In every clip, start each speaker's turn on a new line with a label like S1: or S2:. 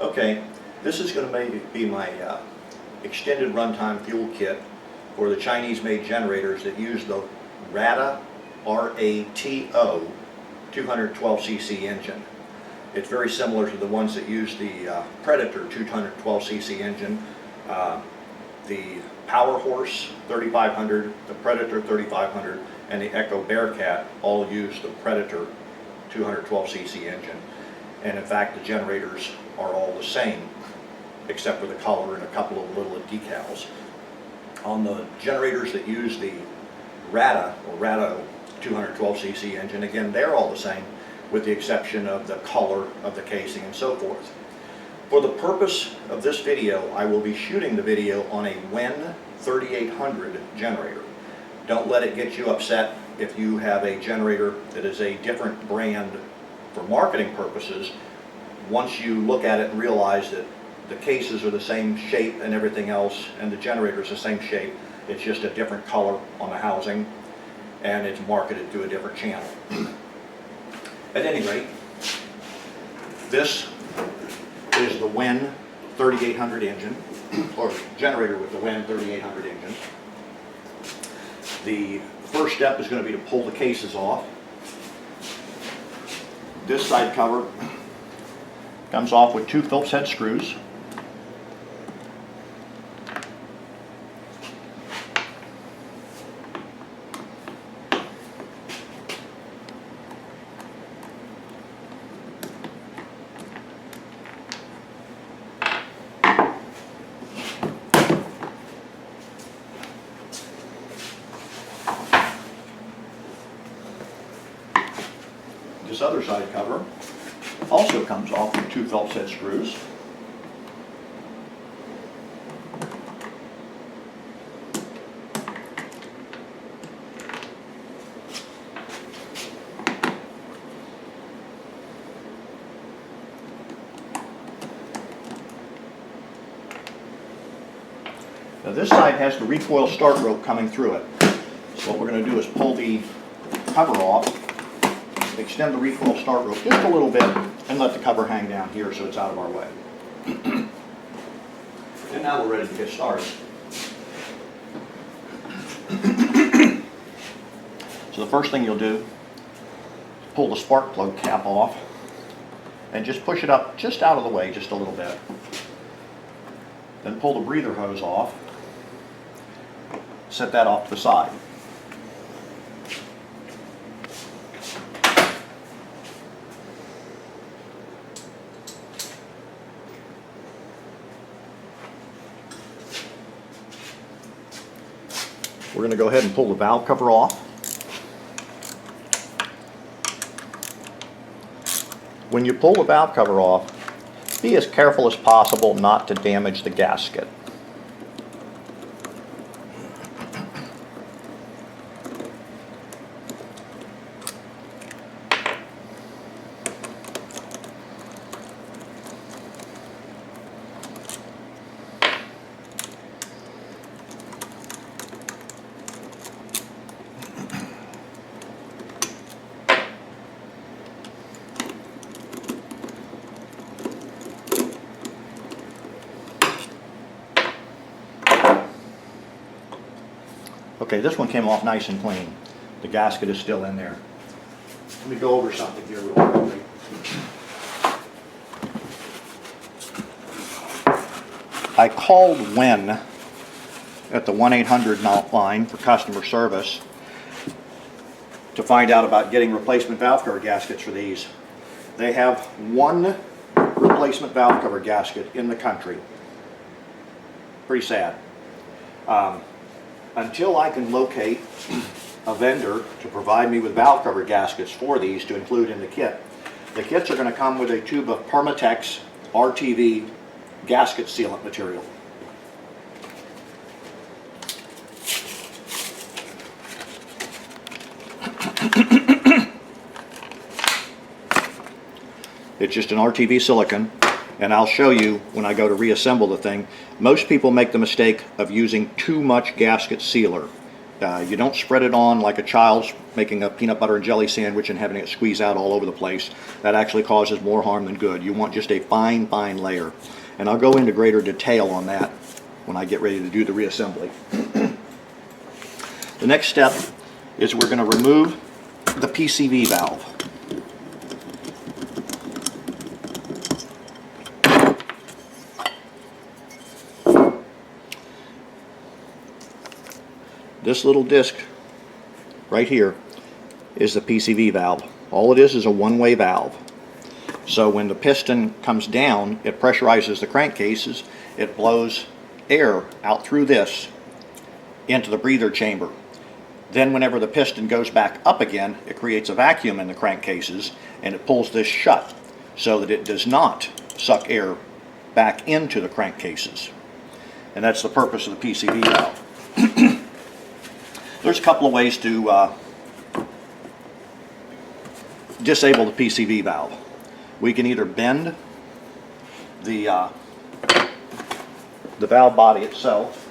S1: Okay, this is going to maybe be my extended runtime fuel kit for the Chinese-made generators that use the RATO, R-A-T-O, 212cc engine. It's very similar to the ones that use the Predator 212cc engine, the Power Horse 3500, the Predator 3500, and the Echo Bearcat all use the Predator 212cc engine. And in fact, the generators are all the same, except for the color and a couple of little decals. On the generators that use the RATO, or RATO 212cc engine, again, they're all the same, with the exception of the color of the casing and so forth. For the purpose of this video, I will be shooting the video on a WEN 3800 generator. Don't let it get you upset if you have a generator that is a different brand for marketing purposes. Once you look at it and realize that the cases are the same shape and everything else, and the generator is the same shape, it's just a different color on the housing, and it's marketed to a different channel. At any rate, this is the WEN 3800 engine, or generator with the WEN 3800 engine. The first step is going to be to pull the cases off. This side cover comes off with 2 Phillips head screws. This other side cover also comes off with 2 Phillips head screws. Now this side has the recoil start rope coming through it. So what we're going to do is pull the cover off, extend the recoil start rope just a little bit, and let the cover hang down here so it's out of our way. And now we're ready to get started. So the first thing you'll do is pull the spark plug cap off and just push it up just out of the way just a little bit. Then pull the breather hose off, set that off to the side. We're going to go ahead and pull the valve cover off. When you pull the valve cover off, be as careful as possible not to damage the gasket. Okay, this one came off nice and clean. The gasket is still in there. Let me go over something here real quickly. I called WEN at the 1-800 line for customer service to find out about getting replacement valve cover gaskets for these. They have one replacement valve cover gasket in the country. Pretty sad. Until I can locate a vendor to provide me with valve cover gaskets for these to include in the kit, the kits are going to come with a tube of Permatex RTV gasket sealant material. It's just an RTV silicone, and I'll show you when I go to reassemble the thing. Most people make the mistake of using too much gasket sealer. You don't spread it on like a child's making a peanut butter and jelly sandwich and having it squeeze out all over the place. That actually causes more harm than good. You want just a fine, fine layer. And I'll go into greater detail on that when I get ready to do the reassembly. The next step is we're going to remove the PCV valve. This little disc right here is the PCV valve. All it is a one-way valve. So when the piston comes down, it pressurizes the crankcases, it blows air out through this into the breather chamber. Then whenever the piston goes back up again, it creates a vacuum in the crankcases and it pulls this shut so that it does not suck air back into the crankcases. And that's the purpose of the PCV valve. There's a couple of ways to disable the PCV valve. We can either bend the valve body itself,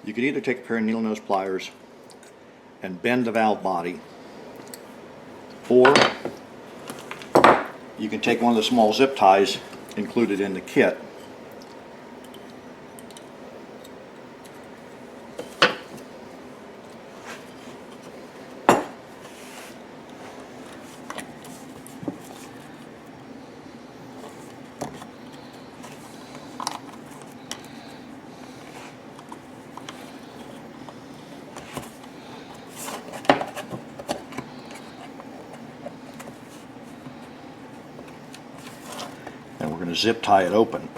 S1: you could either take a pair of needle nose pliers and bend the valve body, or you can take one of the small zip ties included in the kit and we're going to zip tie it open.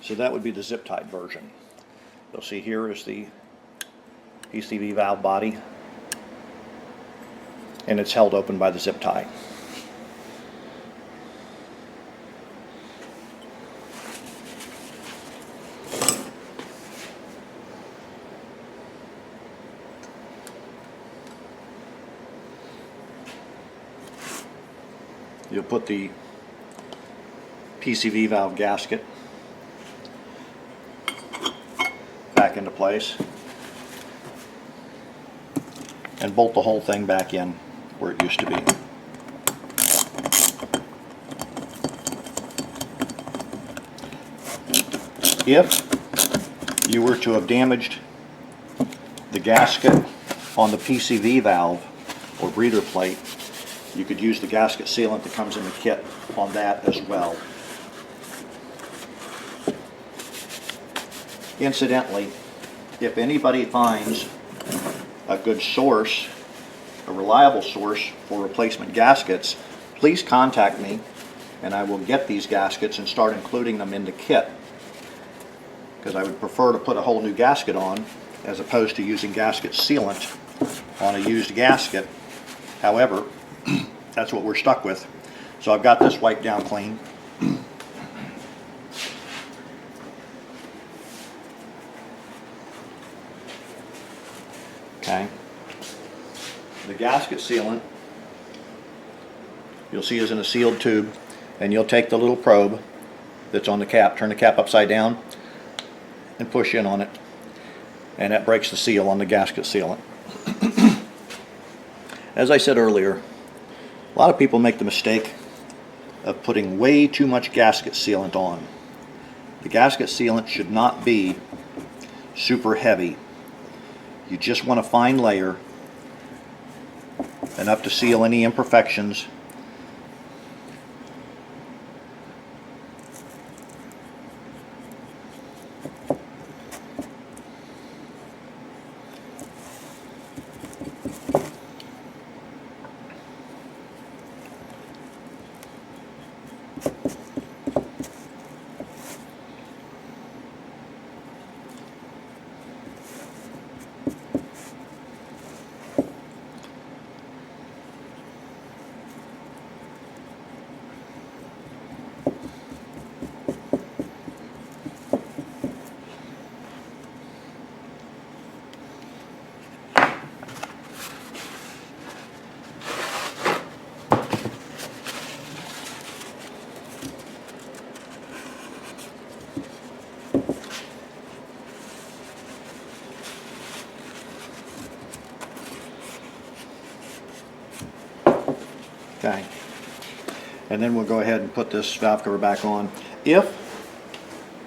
S1: So that would be the zip tied version. You'll see here is the PCV valve body, and it's held open by the zip tie. You'll put the PCV valve gasket back into place and bolt the whole thing back in where it used to be. If you were to have damaged the gasket on the PCV valve or breather plate, you could use the gasket sealant that comes in the kit on that as well. Incidentally, if anybody finds a good source, a reliable source for replacement gaskets, please contact me and I will get these gaskets and start including them in the kit, because I would prefer to put a whole new gasket on as opposed to using gasket sealant on a used gasket. However, that's what we're stuck with. So I've got this wiped down clean. Okay. The gasket sealant, you'll see, is in a sealed tube, and you'll take the little probe that's on the cap, turn the cap upside down, and push in on it, and that breaks the seal on the gasket sealant. As I said earlier, a lot of people make the mistake of putting way too much gasket sealant on. The gasket sealant should not be super heavy. You just want a fine layer, enough to seal any imperfections. Okay. And then we'll go ahead and put this valve cover back on. If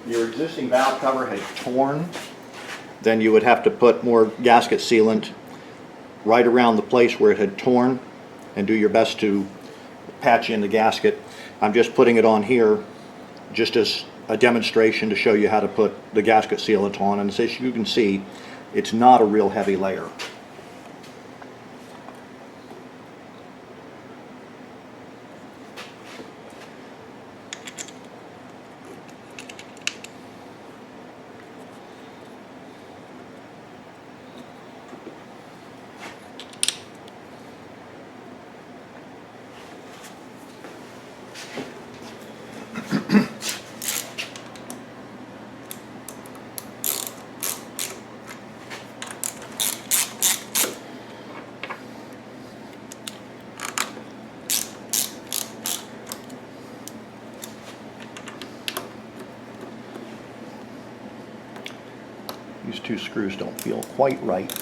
S1: your existing valve cover had torn, then you would have to put more gasket sealant right around the place where it had torn and do your best to patch in the gasket. I'm just putting it on here just as a demonstration to show you how to put the gasket sealant on, and as you can see, it's not a real heavy layer. These two screws don't feel quite right.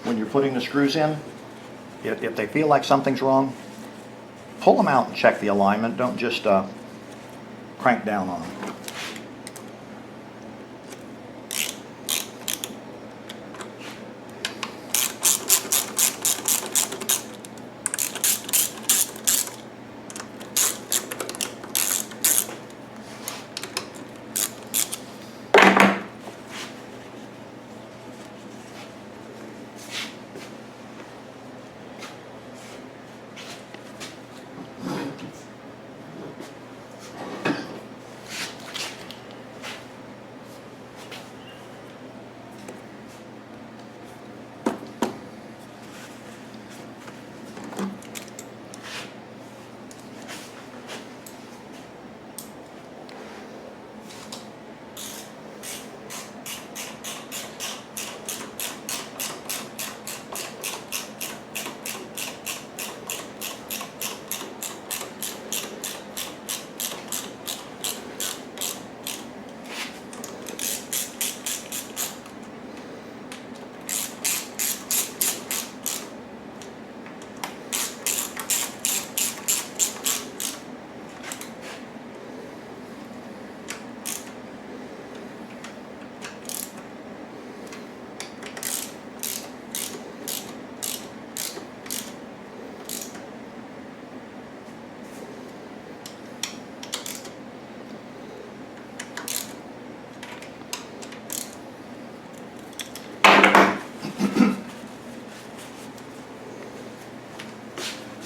S1: When you're putting the screws in, if they feel like something's wrong, pull them out and check the alignment. Don't just crank down on them.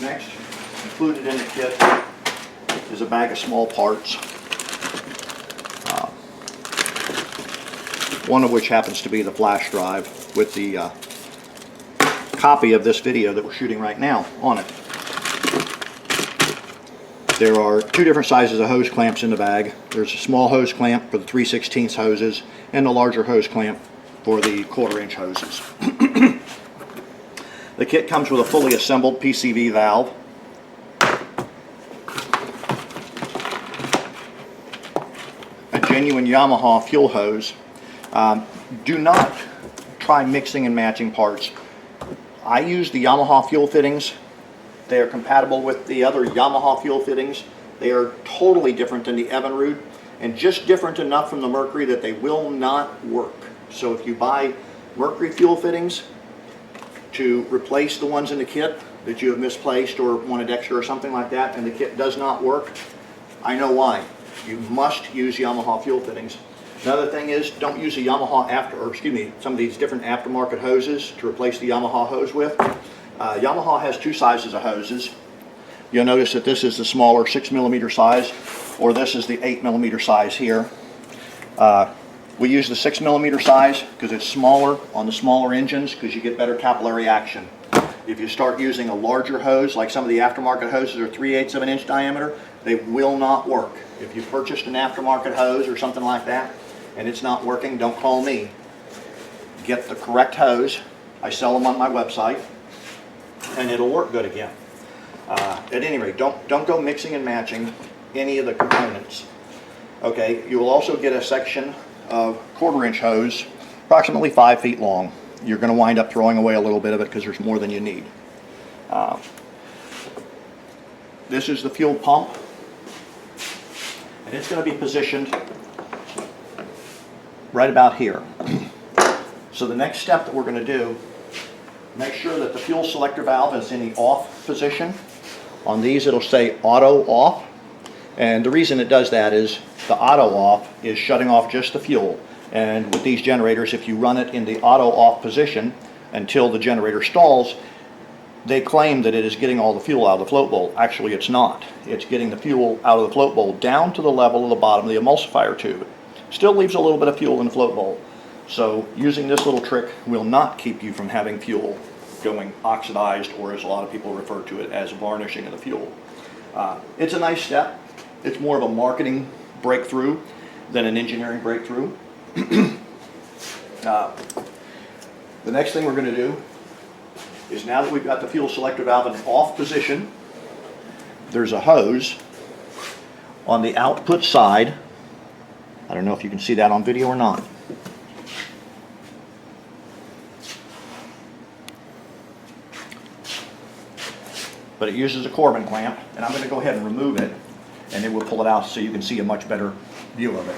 S1: Next, included in the kit is a bag of small parts, one of which happens to be the flash drive with the copy of this video that we're shooting right now on it. There are two different sizes of hose clamps in the bag. There's a small hose clamp for the 3/16 hoses and a larger hose clamp for the 1/4 inch hoses. The kit comes with a fully assembled PCV valve. A genuine Yamaha fuel hose. Do not try mixing and matching parts. I use the Yamaha fuel fittings. They are compatible with the other Yamaha fuel fittings. They are totally different than the Evinrude, and just different enough from the Mercury that they will not work. So if you buy Mercury fuel fittings to replace the ones in the kit that you have misplaced or wanted extra or something like that, and the kit does not work, I know why. You must use Yamaha fuel fittings. Another thing is, don't use a Yamaha some of these different aftermarket hoses to replace the Yamaha hose with. Yamaha has two sizes of hoses. You'll notice that this is the smaller 6mm size, or this is the 8mm size here. We use the 6mm size because it's smaller on the smaller engines, because you get better capillary action. If you start using a larger hose, like some of the aftermarket hoses are 3/8 of an inch diameter, they will not work. If you purchased an aftermarket hose or something like that and it's not working, don't call me. Get the correct hose. I sell them on my website, and it'll work good again. At any rate, don't go mixing and matching any of the components. Okay, you will also get a section of 1/4 inch hose, approximately 5 feet long. You're going to wind up throwing away a little bit of it because there's more than you need. This is the fuel pump, and it's going to be positioned right about here. So the next step that we're going to do, make sure that the fuel selector valve is in the off position. On these it'll say auto off, and the reason it does that is the auto off is shutting off just the fuel, and with these generators, if you run it in the auto off position until the generator stalls, they claim that it is getting all the fuel out of the float bowl. Actually, it's not. It's getting the fuel out of the float bowl down to the level of the bottom of the emulsifier tube. Still leaves a little bit of fuel in the float bowl. So using this little trick will not keep you from having fuel going oxidized, or as a lot of people refer to it as varnishing of the fuel. It's a nice step. It's more of a marketing breakthrough than an engineering breakthrough. The next thing we're going to do is, now that we've got the fuel selector valve in off position, there's a hose on the output side. I don't know if you can see that on video or not. But it uses a Corbin clamp, and I'm going to go ahead and remove it, and it will pull it out so you can see a much better view of it.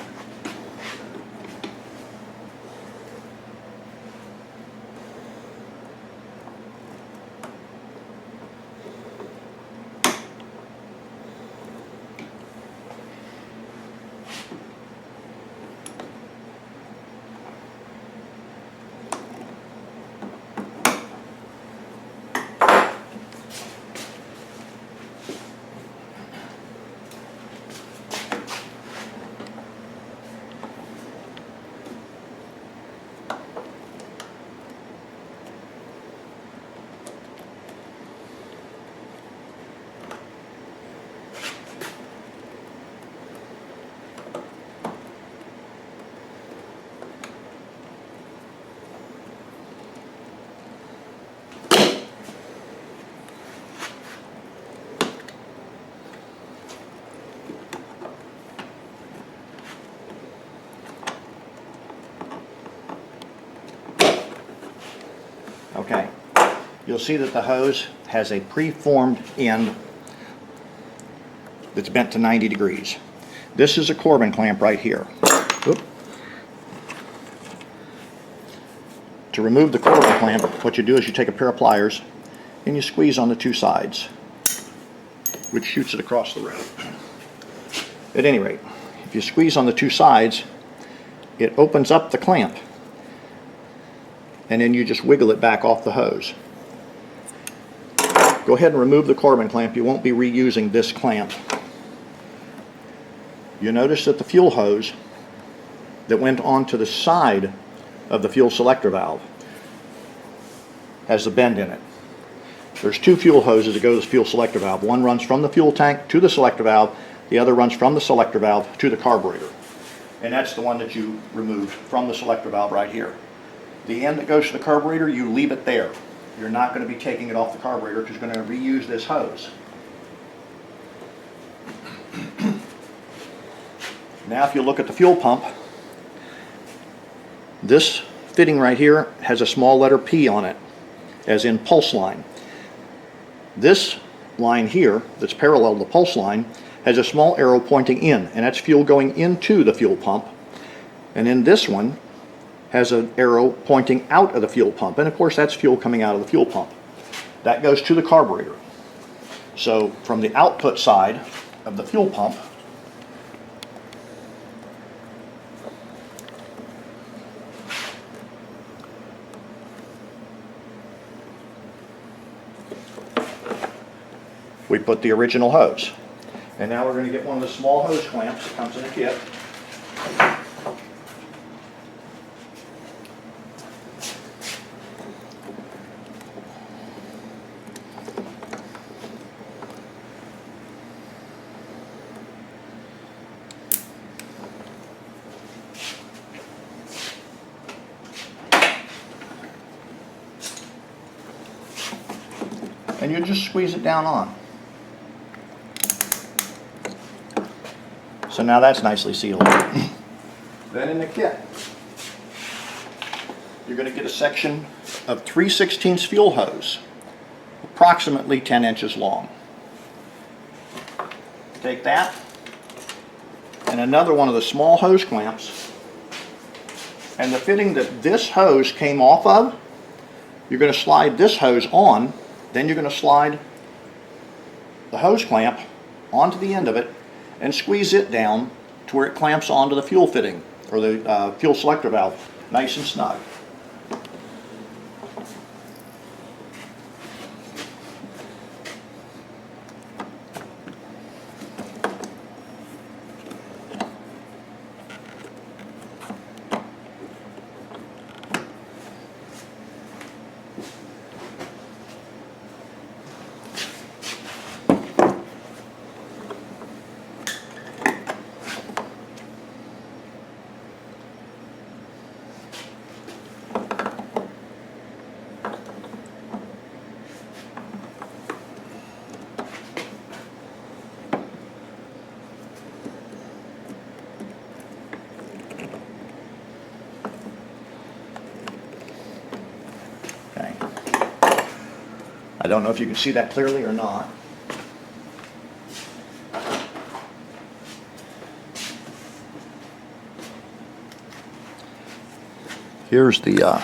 S1: Okay, you'll see that the hose has a preformed end that's bent to 90 degrees. This is a Corbin clamp right here. Oop. To remove the Corbin clamp, what you do is you take a pair of pliers and you squeeze on the two sides, which shoots it across the road. At any rate, if you squeeze on the two sides, it opens up the clamp, and then you just wiggle it back off the hose. Go ahead and remove the Corbin clamp. You won't be reusing this clamp. You notice that the fuel hose that went onto the side of the fuel selector valve has a bend in it. There's two fuel hoses that go to the fuel selector valve. One runs from the fuel tank to the selector valve. The other runs from the selector valve to the carburetor. And that's the one that you removed from the selector valve right here. The end that goes to the carburetor, you leave it there. you're not going to be taking it off the carburetor because you're going to reuse this hose. Now if you look at the fuel pump, this fitting right here has a small letter P on it, as in pulse line. This line here, that's parallel to the pulse line, has a small arrow pointing in, and that's fuel going into the fuel pump. And then this one has an arrow pointing out of the fuel pump, and of course that's fuel coming out of the fuel pump. That goes to the carburetor. So from the output side of the fuel pump, we put the original hose. And now we're going to get one of the small hose clamps that comes in a kit. And you just squeeze it down on. So now that's nicely sealed. Then in the kit, you're going to get a section of 3/16 fuel hose, approximately 10 inches long. Take that and another one of the small hose clamps, and the fitting that this hose came off of, you're going to slide this hose on, then you're going to slide the hose clamp onto the end of it and squeeze it down to where it clamps onto the fuel fitting, or the fuel selector valve, nice and snug. I don't know if you can see that clearly or not. Here's the get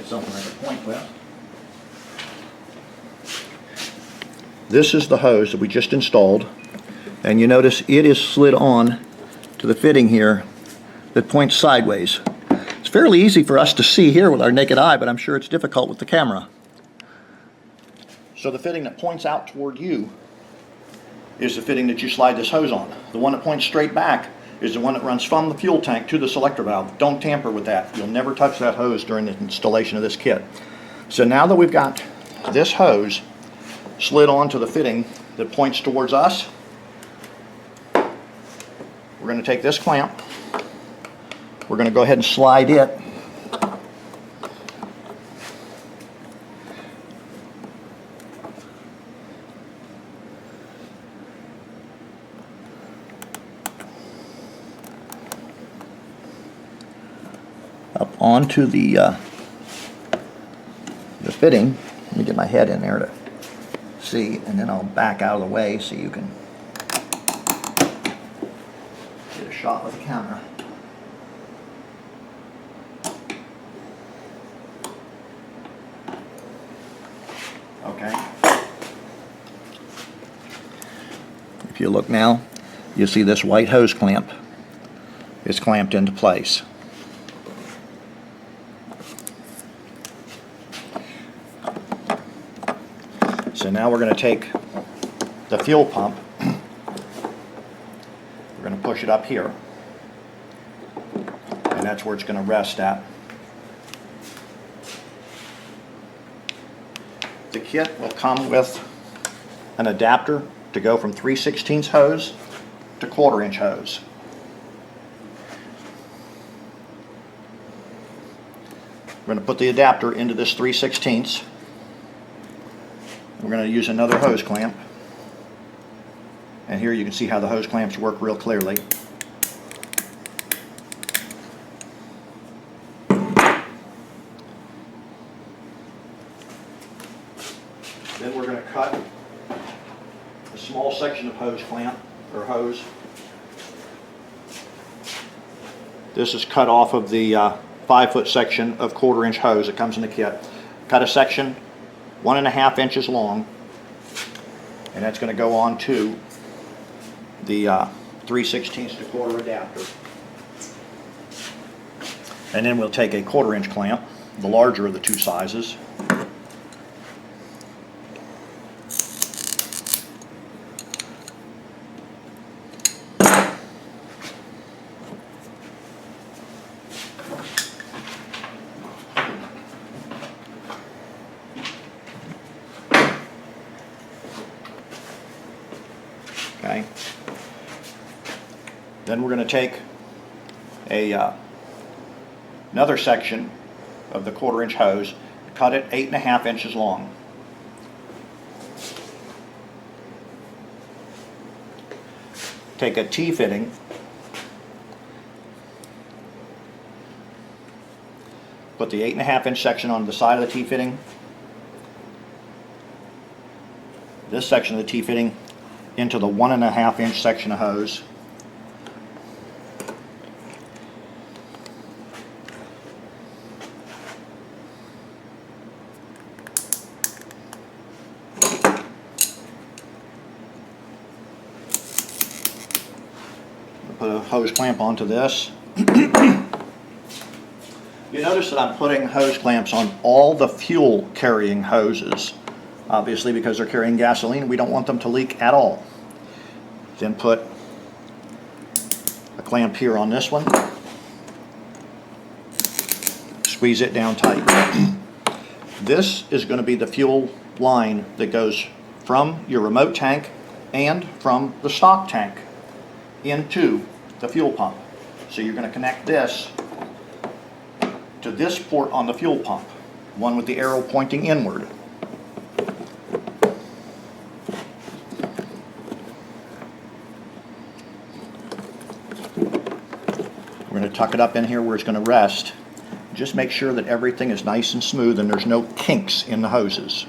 S1: something I can point with. This is the hose that we just installed, and you notice it is slid on to the fitting here that points sideways. It's fairly easy for us to see here with our naked eye, but I'm sure it's difficult with the camera. So the fitting that points out toward you is the fitting that you slide this hose on. The one that points straight back is the one that runs from the fuel tank to the selector valve. Don't tamper with that. You'll never touch that hose during the installation of this kit. So now that we've got this hose slid onto the fitting that points towards us, we're going to take this clamp, we're going to go ahead and slide it up onto the fitting. Let me get my head in there to see, and then I'll back out of the way so you can get a shot with the camera. Okay. If you look now, you see this white hose clamp is clamped into place. So now we're going to take the fuel pump, we're going to push it up here, and that's where it's going to rest at. The kit will come with an adapter to go from 3/16 hose to 1/4 inch hose. We're going to put the adapter into this 3/16. We're going to use another hose clamp. And here you can see how the hose clamps work real clearly. Then we're going to cut a small section of hose clamp, or hose. This is cut off of the 5-foot section of 1/4-inch hose that comes in the kit. Cut a section 1.5 inches long, and that's going to go on to the 3/16 to 1/4 adapter. And then we'll take a 1/4-inch clamp, the larger of the two sizes. Okay. Then we're going to take another section of the 1/4-inch hose, cut it 8.5 inches long. Take a T-fitting, put the 8.5-inch section on the side of the T-fitting. This section of the T-fitting into the 1.5-inch section of hose. Put a hose clamp onto this. You notice that I'm putting hose clamps on all the fuel carrying hoses. Obviously, because they're carrying gasoline, we don't want them to leak at all. Then put a clamp here on this one. Squeeze it down tight. This is going to be the fuel line that goes from your remote tank and from the stock tank into the fuel pump. So you're going to connect this to this port on the fuel pump, one with the arrow pointing inward. We're going to tuck it up in here where it's going to rest. Just make sure that everything is nice and smooth and there's no kinks in the hoses.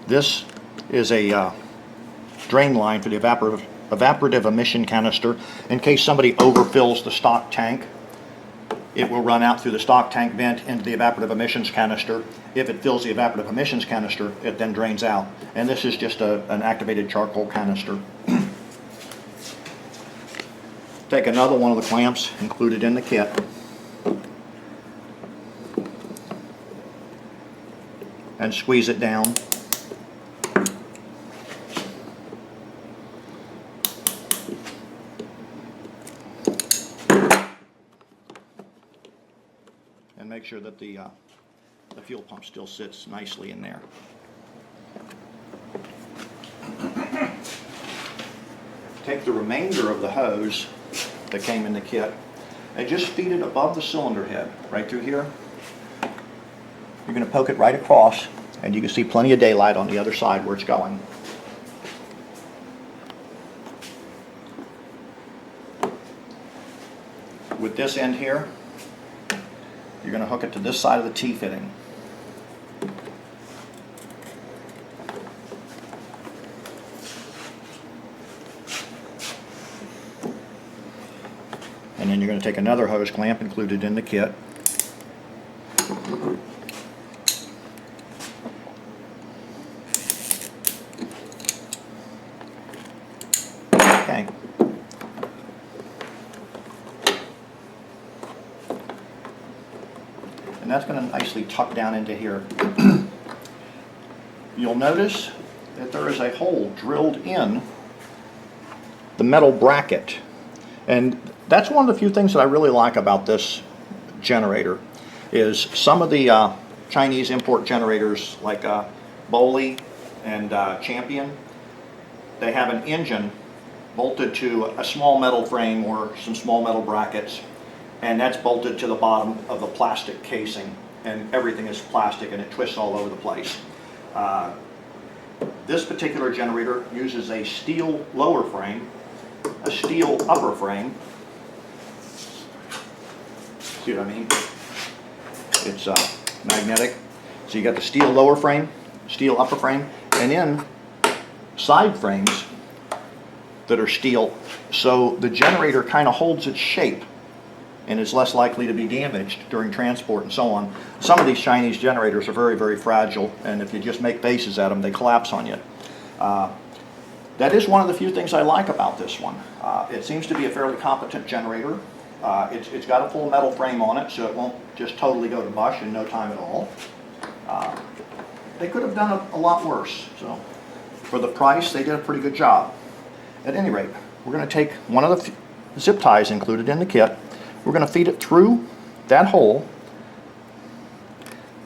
S1: This is a drain line for the evaporative emission canister. In case somebody overfills the stock tank, it will run out through the stock tank vent into the evaporative emissions canister. If it fills the evaporative emissions canister, it then drains out. And this is just an activated charcoal canister. Take another one of the clamps included in the kit. And squeeze it down. And make sure that the fuel pump still sits nicely in there. Take the remainder of the hose that came in the kit and just feed it above the cylinder head, right through here. You're going to poke it right across, and you can see plenty of daylight on the other side where it's going. With this end here, you're going to hook it to this side of the T-fitting. And then you're going to take another hose clamp included in the kit. Okay. And that's going to nicely tuck down into here. You'll notice that there is a hole drilled in the metal bracket. And that's one of the few things that I really like about this generator is some of the Chinese import generators like Boley and Champion, they have an engine bolted to a small metal frame or some small metal brackets, and that's bolted to the bottom of the plastic casing, and everything is plastic and it twists all over the place. This particular generator uses a steel lower frame, a steel upper frame. See what I mean? It's magnetic. So you got the steel lower frame, steel upper frame, and then side frames that are steel, so the generator kind of holds its shape and is less likely to be damaged during transport and so on. Some of these Chinese generators are very, very fragile, and if you just make faces at them, they collapse on you. That is one of the few things I like about this one. It seems to be a fairly competent generator. It's got a full metal frame on it, so it won't just totally go to mush in no time at all. They could have done a lot worse, so for the price, they did a pretty good job. At any rate, we're going to take one of the zip ties included in the kit. We're going to feed it through that hole,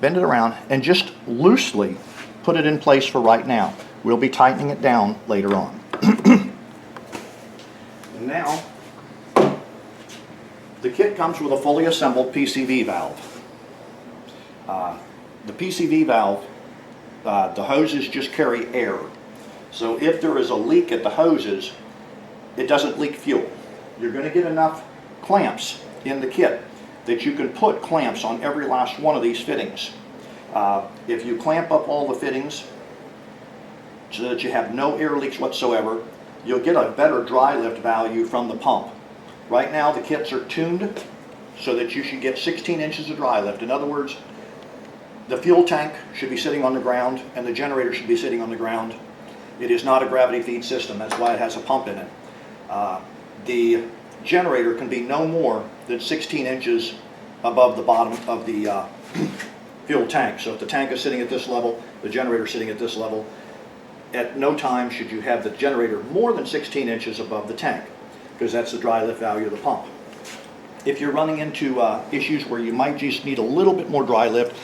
S1: bend it around, and just loosely put it in place for right now. We'll be tightening it down later on. And now, the kit comes with a fully assembled PCV valve. The PCV valve, the hoses just carry air. So if there is a leak at the hoses, it doesn't leak fuel. You're going to get enough clamps in the kit that you can put clamps on every last one of these fittings. If you clamp up all the fittings so that you have no air leaks whatsoever, you'll get a better dry lift value from the pump. Right now the kits are tuned so that you should get 16 inches of dry lift. In other words, the fuel tank should be sitting on the ground and the generator should be sitting on the ground. It is not a gravity feed system, that's why it has a pump in it. The generator can be no more than 16 inches above the bottom of the fuel tank. So if the tank is sitting at this level, the generator is sitting at this level, at no time should you have the generator more than 16 inches above the tank, because that's the dry lift value of the pump. If you're running into issues where you might just need a little bit more dry lift,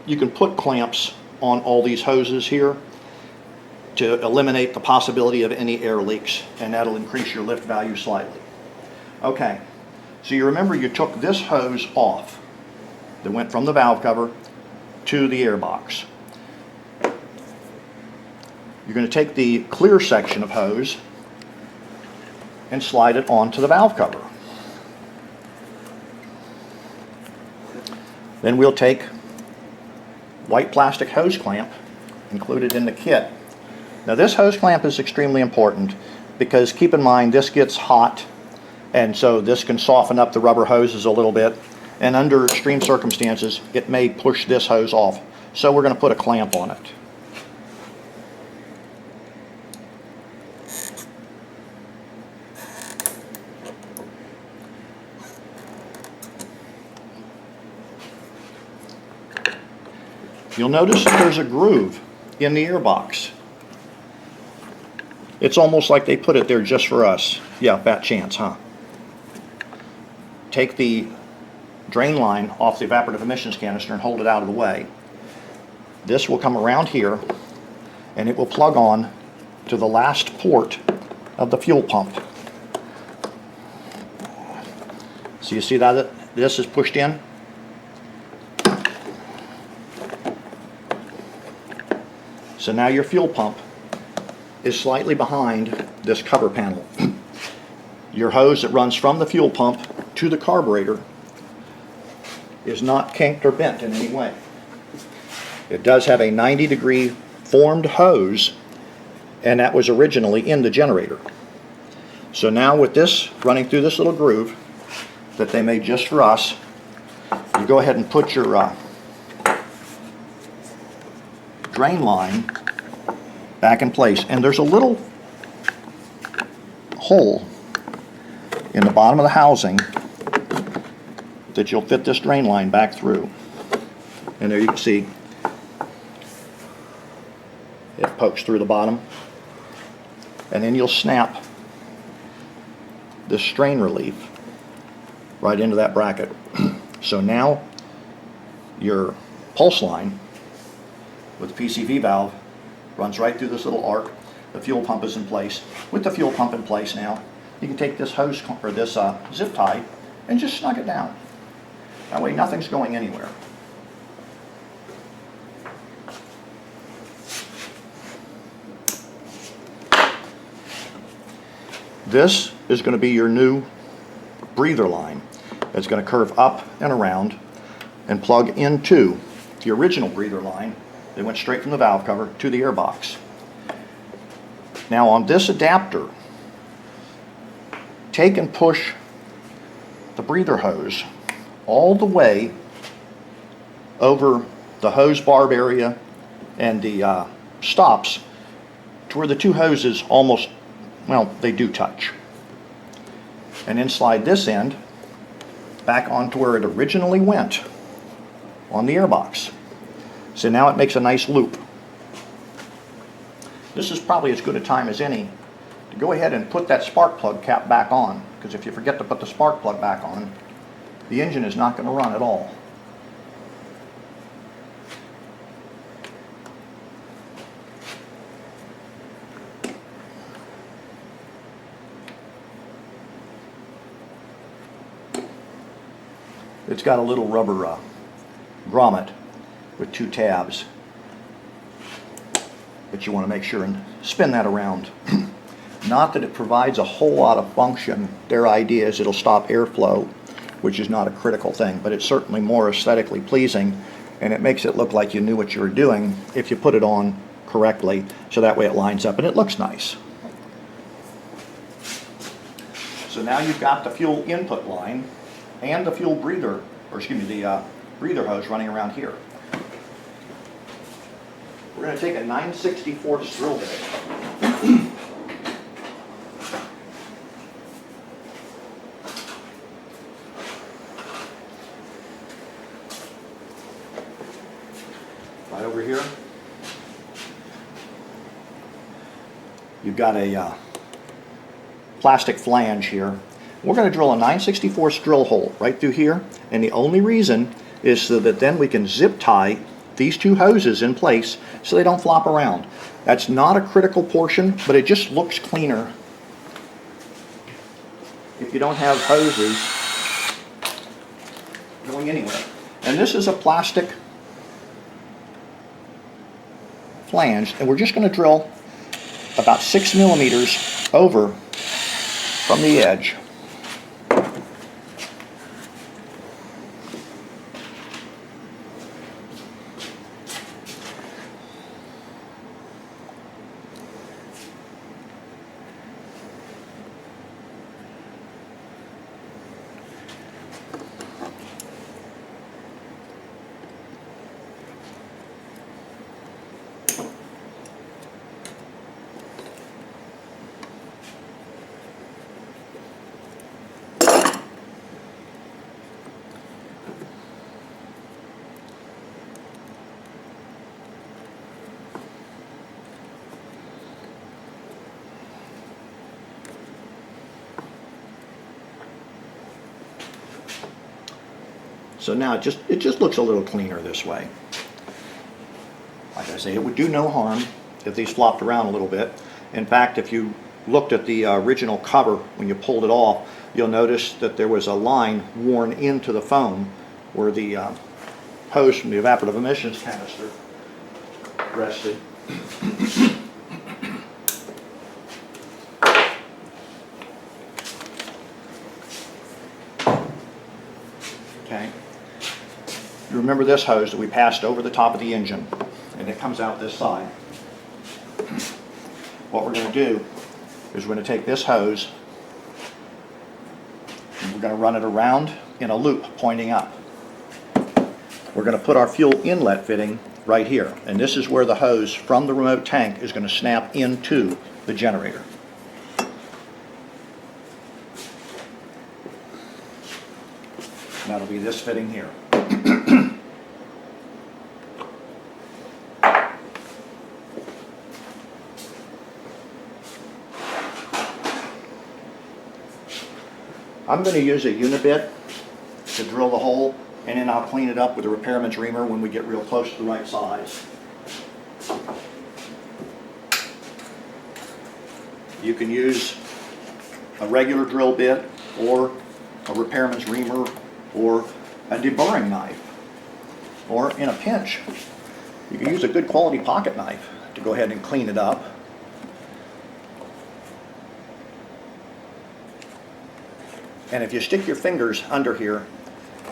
S1: you can put clamps on all these hoses here to eliminate the possibility of any air leaks, and that'll increase your lift value slightly. Okay, so you remember you took this hose off that went from the valve cover to the air box. You're going to take the clear section of hose and slide it onto the valve cover. Then we'll take white plastic hose clamp included in the kit. Now this hose clamp is extremely important because keep in mind this gets hot, and so this can soften up the rubber hoses a little bit, and under extreme circumstances it may push this hose off. So we're going to put a clamp on it. You'll notice that there's a groove in the air box. It's almost like they put it there just for us. Yeah, fat chance, huh? Take the drain line off the evaporative emissions canister and hold it out of the way. This will come around here and it will plug on to the last port of the fuel pump. So you see that this is pushed in? So now your fuel pump is slightly behind this cover panel. Your hose that runs from the fuel pump to the carburetor is not kinked or bent in any way. It does have a 90-degree formed hose, and that was originally in the generator. So now with this running through this little groove that they made just for us, you go ahead and put your drain line back in place, and there's a little hole in the bottom of the housing that you'll fit this drain line back through, and there you can see it pokes through the bottom, and then you'll snap this strain relief right into that bracket. So now your pulse line with the PCV valve runs right through this little arc. The fuel pump is in place. With the fuel pump in place now, you can take this hose or this zip tie and just snug it down. That way nothing's going anywhere. This is going to be your new breather line. It's going to curve up and around and plug into the original breather line. They went straight from the valve cover to the air box. Now on this adapter, take and push the breather hose all the way over the hose barb area and the stops to where the two hoses almost, well, they do touch. And then slide this end back onto where it originally went on the airbox. So now it makes a nice loop. This is probably as good a time as any to go ahead and put that spark plug cap back on, because if you forget to put the spark plug back on, the engine is not going to run at all. It's got a little rubber grommet with two tabs, but you want to make sure and spin that around. Not that it provides a whole lot of function. Their idea is it'll stop airflow, which is not a critical thing, but it's certainly more aesthetically pleasing, and it makes it look like you knew what you were doing if you put it on correctly, so that way it lines up and it looks nice. So now you've got the fuel input line and the fuel breather, or excuse me, the breather hose running around here. We're going to take a 9/64 drill bit. Right over here. You've got a plastic flange here. We're going to drill a 9/64 drill hole right through here, and the only reason is so that then we can zip tie these two hoses in place so they don't flop around. That's not a critical portion, but it just looks cleaner if you don't have hoses going anywhere. And this is a plastic flange, and we're just going to drill about 6 millimeters over from the edge. So now it just looks a little cleaner this way. Like I say, it would do no harm if these flopped around a little bit. In fact, if you looked at the original cover when you pulled it off, you'll notice that there was a line worn into the foam where the hose from the evaporative emissions canister rested. Okay. You remember this hose that we passed over the top of the engine, and it comes out this side. What we're going to do is we're going to take this hose and we're going to run it around in a loop pointing up. We're going to put our fuel inlet fitting right here, and this is where the hose from the remote tank is going to snap into the generator. And that'll be this fitting here. I'm going to use a unibit to drill the hole, and then I'll clean it up with a repairman's reamer when we get real close to the right size. You can use a regular drill bit or a repairman's reamer or a deburring knife. Or in a pinch, you can use a good quality pocket knife to go ahead and clean it up. And if you stick your fingers under here,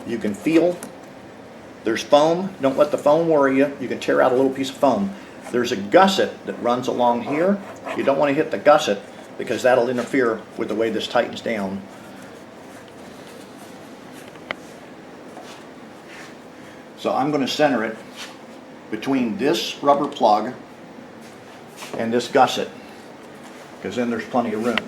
S1: you can feel there's foam. Don't let the foam worry you. You can tear out a little piece of foam. There's a gusset that runs along here. You don't want to hit the gusset because that'll interfere with the way this tightens down. So I'm going to center it between this rubber plug and this gusset, because then there's plenty of room.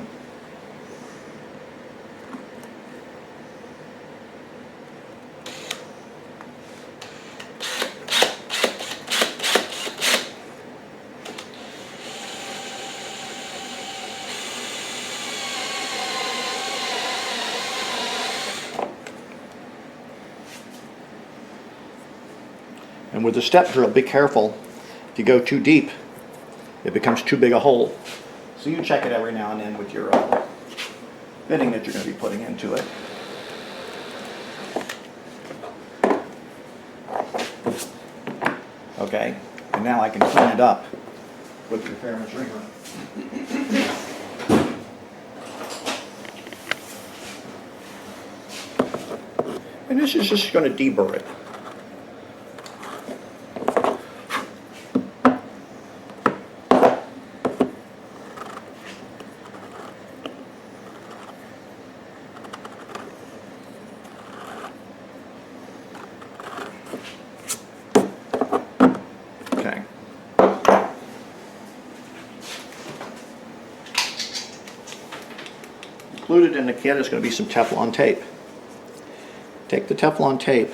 S1: And with the step drill, be careful. If you go too deep, it becomes too big a hole. So you check it every now and then with your fitting that you're going to be putting into it. Okay, and now I can clean it up with the repairman's reamer. And this is just going to deburr it. Okay. Included in the kit is going to be some Teflon tape. Take the Teflon tape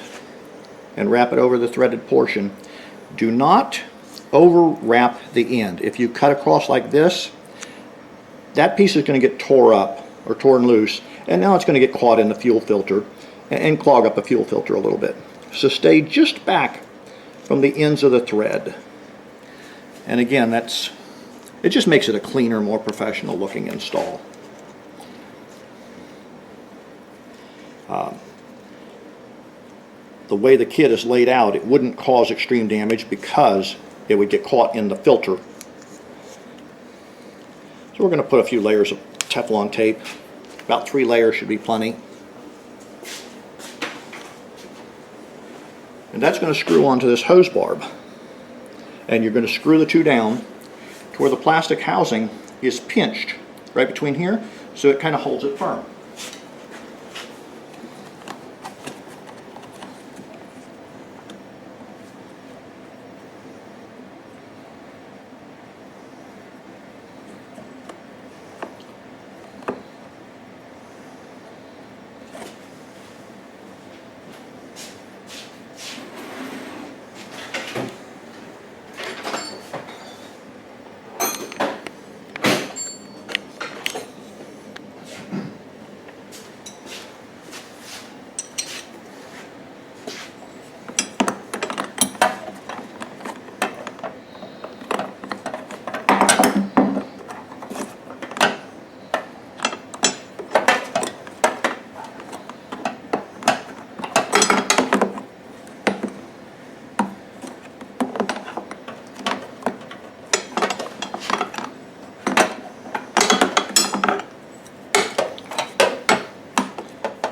S1: and wrap it over the threaded portion. Do not over wrap the end. If you cut across like this, that piece is going to get tore up or torn loose, and now it's going to get caught in the fuel filter and clog up the fuel filter a little bit. So stay just back from the ends of the thread. And again, it just makes it a cleaner, more professional looking install. The way the kit is laid out, it wouldn't cause extreme damage because it would get caught in the filter. So we're going to put a few layers of Teflon tape. About 3 layers should be plenty. And that's going to screw onto this hose barb. And you're going to screw the two down to where the plastic housing is pinched right between here, so it kind of holds it firm.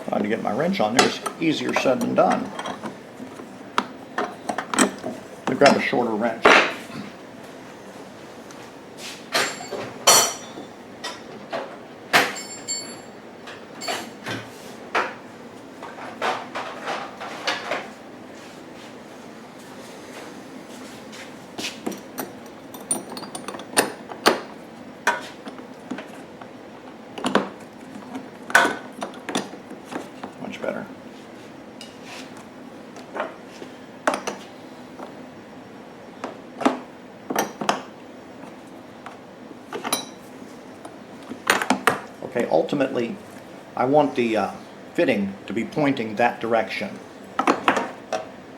S1: Trying to get my wrench on there is easier said than done. Let me grab a shorter wrench. Better. Okay, ultimately, I want the fitting to be pointing that direction.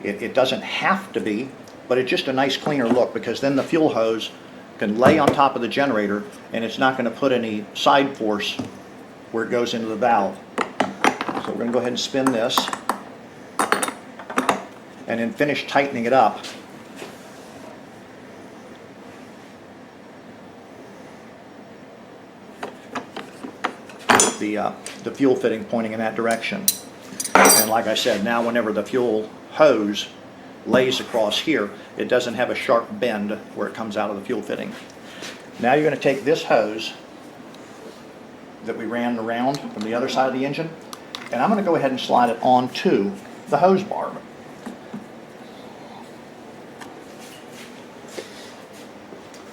S1: It doesn't have to be, but it's just a nice cleaner look, because then the fuel hose can lay on top of the generator and it's not going to put any side force where it goes into the valve. So we're going to go ahead and spin this and then finish tightening it up. The fuel fitting pointing in that direction. And like I said, now whenever the fuel hose lays across here, it doesn't have a sharp bend where it comes out of the fuel fitting. Now you're going to take this hose that we ran around from the other side of the engine, and I'm going to go ahead and slide it onto the hose barb.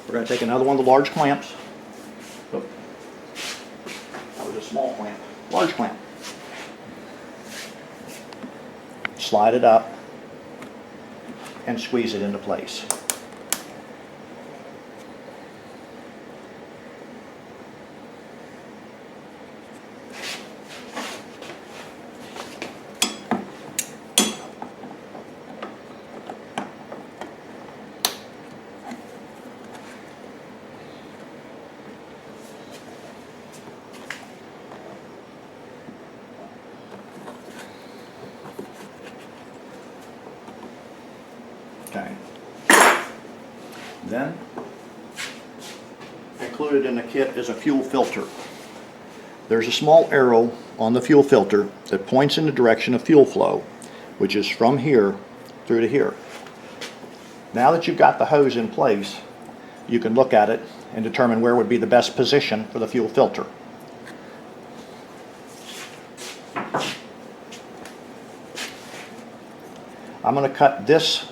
S1: We're going to take another one of the large clamps. Oh, that was a small clamp. Large clamp. Slide it up and squeeze it into place. Okay. Then, included in the kit is a fuel filter. There's a small arrow on the fuel filter that points in the direction of fuel flow, which is from here through to here. Now that you've got the hose in place, you can look at it and determine where would be the best position for the fuel filter. I'm going to cut this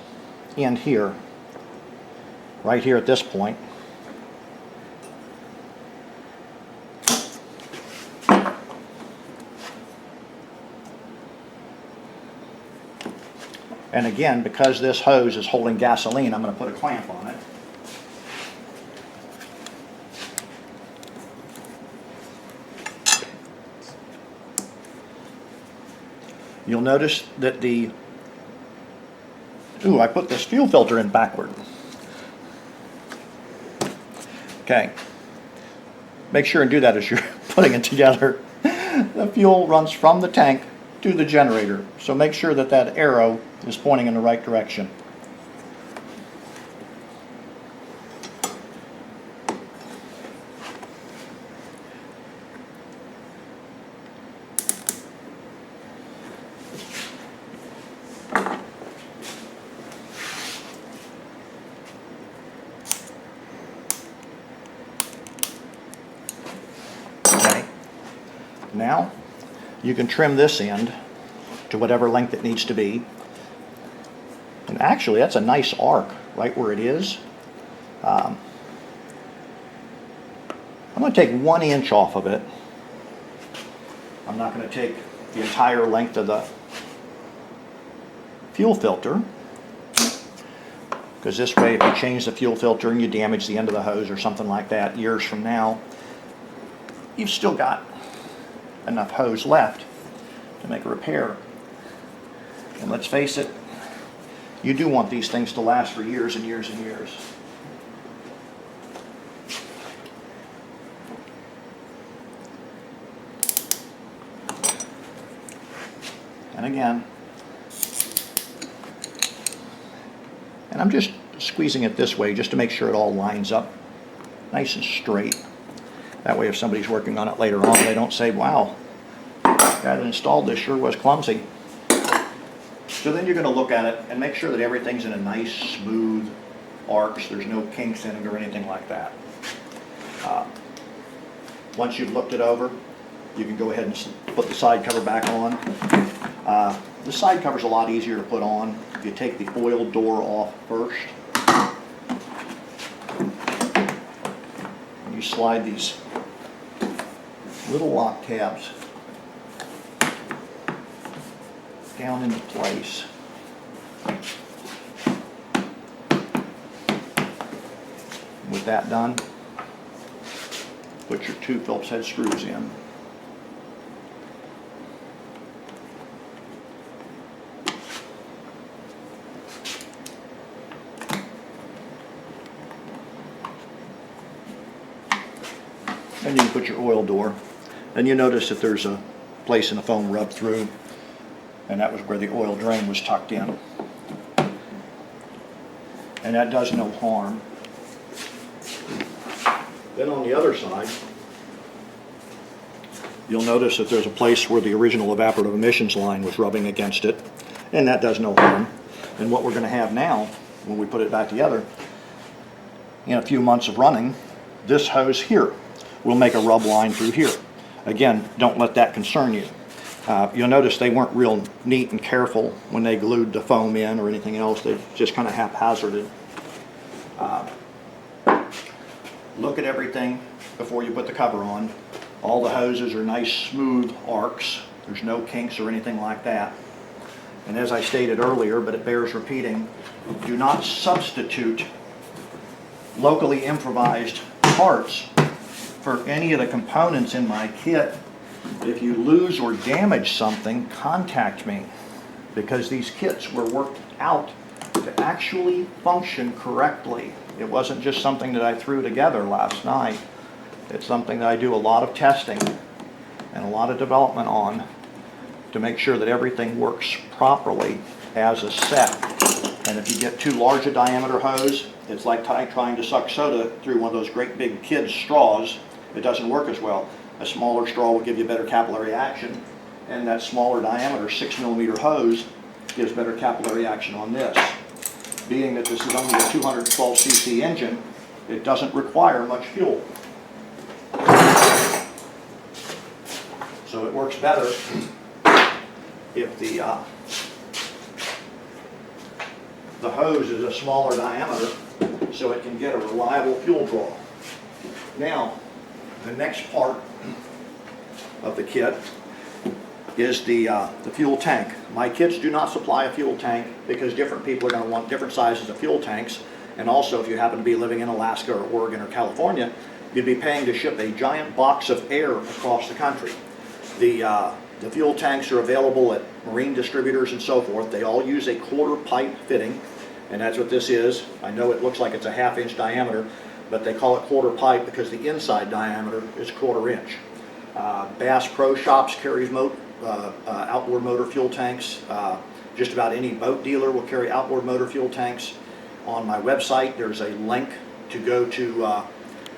S1: end here, right here at this point. And again, because this hose is holding gasoline, I'm going to put a clamp on it. You'll notice that I put this fuel filter in backward. Okay. Make sure and do that as you're putting it together. The fuel runs from the tank to the generator, so make sure that that arrow is pointing in the right direction. Now, you can trim this end to whatever length it needs to be. And actually, that's a nice arc right where it is. I'm going to take 1 inch off of it. I'm not going to take the entire length of the fuel filter, because this way, if you change the fuel filter and you damage the end of the hose or something like that years from now, you've still got enough hose left to make a repair. And let's face it, you do want these things to last for years and years and years. And again, and I'm just squeezing it this way just to make sure it all lines up nice and straight. That way if somebody's working on it later on, they don't say, wow, the guy that installed this sure was clumsy. So then you're going to look at it and make sure that everything's in a nice, smooth arcs. There's no kinks in it or anything like that. Once you've looked it over, you can go ahead and put the side cover back on. The side cover's a lot easier to put on if you take the oil door off first. And you slide these little lock tabs down into place. With that done, put your 2 Phillips head screws in. And you can put your oil door. Then you notice that there's a place in the foam rubbed through, and that was where the oil drain was tucked in. And that does no harm. Then on the other side, you'll notice that there's a place where the original evaporative emissions line was rubbing against it, and that does no harm. And what we're going to have now, when we put it back together, in a few months of running, this hose here will make a rub line through here. Again, don't let that concern you. You'll notice they weren't real neat and careful when they glued the foam in or anything else. They just kind of haphazarded. Look at everything before you put the cover on. All the hoses are nice smooth arcs. There's no kinks or anything like that. And as I stated earlier, but it bears repeating, do not substitute locally improvised parts for any of the components in my kit. If you lose or damage something, contact me, because these kits were worked out to actually function correctly. It wasn't just something that I threw together last night. It's something that I do a lot of testing and a lot of development on to make sure that everything works properly as a set. And if you get too large a diameter hose, it's like trying to suck soda through one of those great big kids' straws. It doesn't work as well. A smaller straw will give you better capillary action, and that smaller diameter 6mm hose gives better capillary action on this. Being that this is only a 212cc engine, it doesn't require much fuel. So it works better if the hose is a smaller diameter, so it can get a reliable fuel draw. Now, the next part of the kit is the fuel tank. My kits do not supply a fuel tank because different people are going to want different sizes of fuel tanks. And also, if you happen to be living in Alaska or Oregon or California, you'd be paying to ship a giant box of air across the country. The fuel tanks are available at marine distributors and so forth. They all use a quarter pipe fitting, and that's what this is. I know it looks like it's a 1/2 inch diameter, but they call it quarter pipe because the inside diameter is 1/4 inch. Bass Pro Shops carries outboard motor fuel tanks. Just about any boat dealer will carry outboard motor fuel tanks. On my website, there's a link to go to,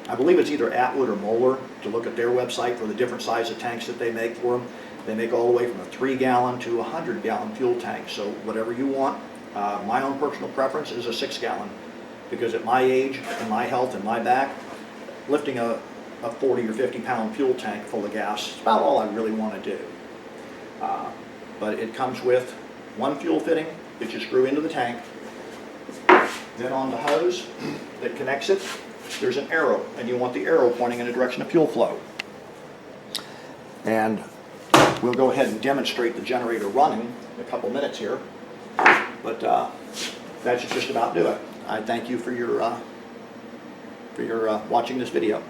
S1: I believe it's either Atwood or Moeller, to look at their website for the different size of tanks that they make for them. They make all the way from a 3-gallon to a 100-gallon fuel tank, so whatever you want. My own personal preference is a 6-gallon, because at my age and my health and my back, lifting a 40 or 50 pound fuel tank full of gas is about all I really want to do. But it comes with one fuel fitting that you screw into the tank. Then on the hose that connects it, there's an arrow, and you want the arrow pointing in the direction of fuel flow. And we'll go ahead and demonstrate the generator running in a couple minutes here, but that should just about do it. I thank you for your watching this video.